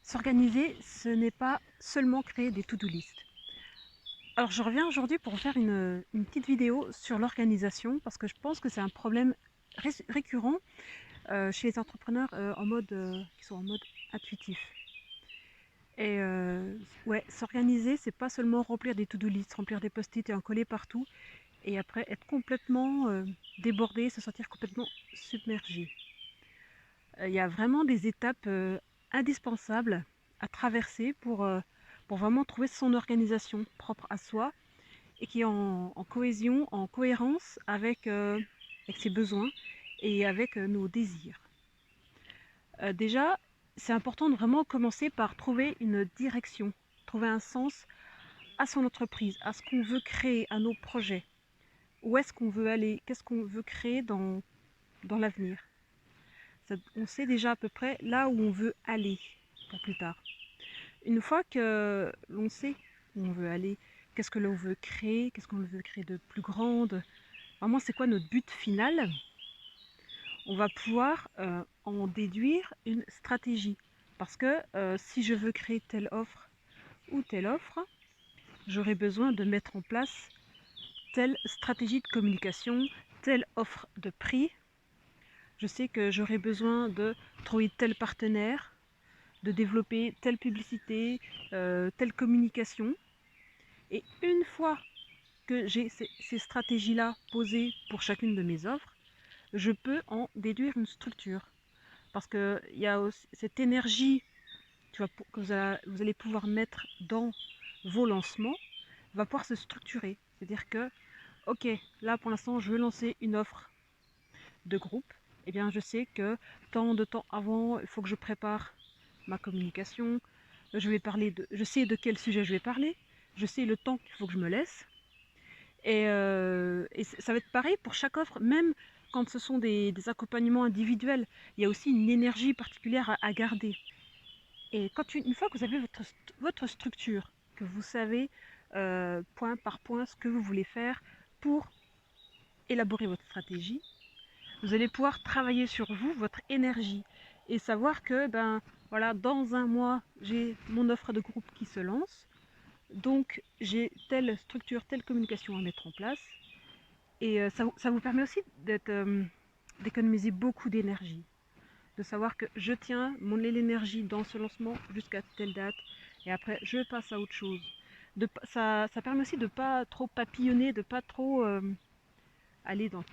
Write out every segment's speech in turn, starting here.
S'organiser, ce n'est pas seulement créer des to-do list. Alors je reviens aujourd'hui pour faire une petite vidéo sur l'organisation parce que je pense que c'est un problème récurrent chez les entrepreneurs qui sont en mode intuitif. Et ouais, s'organiser, c'est pas seulement remplir des to-do list, remplir des post-it et en coller partout et après être complètement débordé, se sentir complètement submergé. Il y a vraiment des étapes indispensables à traverser pour vraiment trouver son organisation propre à soi et qui est en cohésion, en cohérence avec ses besoins et avec nos désirs. Déjà, c'est important de vraiment commencer par trouver une direction, trouver un sens à son entreprise, à ce qu'on veut créer, à nos projets. Où est-ce qu'on veut aller? Qu'est-ce qu'on veut créer dans l'avenir? On sait déjà à peu près là où on veut aller pour plus tard. Une fois que l'on sait où on veut aller, qu'est-ce que l'on veut créer, qu'est-ce qu'on veut créer de plus grande, vraiment c'est quoi notre but final, on va pouvoir en déduire une stratégie. Parce que si je veux créer telle offre ou telle offre, j'aurai besoin de mettre en place telle stratégie de communication, telle offre de prix. Je sais que j'aurai besoin de trouver tel partenaire, de développer telle publicité, telle communication. Et une fois que j'ai ces stratégies-là posées pour chacune de mes offres, je peux en déduire une structure. Parce qu'il y a aussi cette énergie que vous allez pouvoir mettre dans vos lancements va pouvoir se structurer. C'est-à-dire que, ok, là pour l'instant je veux lancer une offre de groupe, eh bien je sais que tant de temps avant, il faut que je prépare ma communication, je sais de quel sujet je vais parler, je sais le temps qu'il faut que je me laisse. Et ça va être pareil pour chaque offre, même quand ce sont des accompagnements individuels, il y a aussi une énergie particulière à garder. Et une fois que vous avez votre structure, que vous savez point par point ce que vous voulez faire pour élaborer votre stratégie, vous allez pouvoir travailler sur vous, votre énergie, et savoir que voilà, dans un mois, j'ai mon offre de groupe qui se lance, donc j'ai telle structure, telle communication à mettre en place, et ça vous permet aussi d'économiser beaucoup d'énergie, de savoir que je tiens l'énergie dans ce lancement jusqu'à telle date, et après je passe à autre chose. Ça permet aussi de ne pas trop papillonner, de ne pas trop aller dans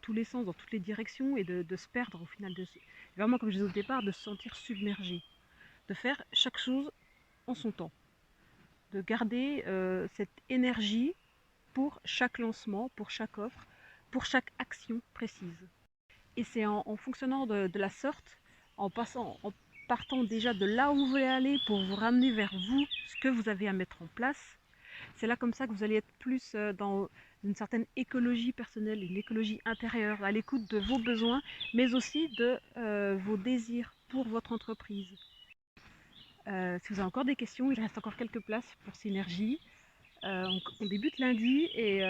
tous les sens, dans toutes les directions et de se perdre au final. Vraiment, comme je disais au départ, de se sentir submergé. De faire chaque chose en son temps. De garder cette énergie pour chaque lancement, pour chaque offre, pour chaque action précise. Et c'est en fonctionnant de la sorte, en partant déjà de là où vous voulez aller pour vous ramener vers vous, ce que vous avez à mettre en place, c'est là comme ça que vous allez être plus dans une certaine écologie personnelle, une écologie intérieure, à l'écoute de vos besoins, mais aussi de vos désirs pour votre entreprise. Si vous avez encore des questions, il reste encore quelques places pour Synergie. On débute lundi et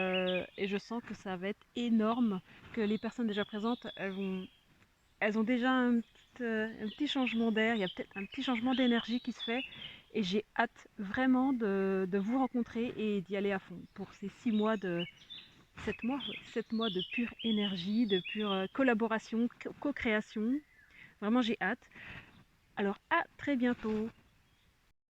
je sens que ça va être énorme, que les personnes déjà présentes, elles ont déjà un petit changement d'air, il y a peut-être un petit changement d'énergie qui se fait et j'ai hâte vraiment de vous rencontrer et d'y aller à fond pour ces 6 mois 7 mois de pure énergie, de pure collaboration, co-création. Vraiment j'ai hâte. Alors à très bientôt.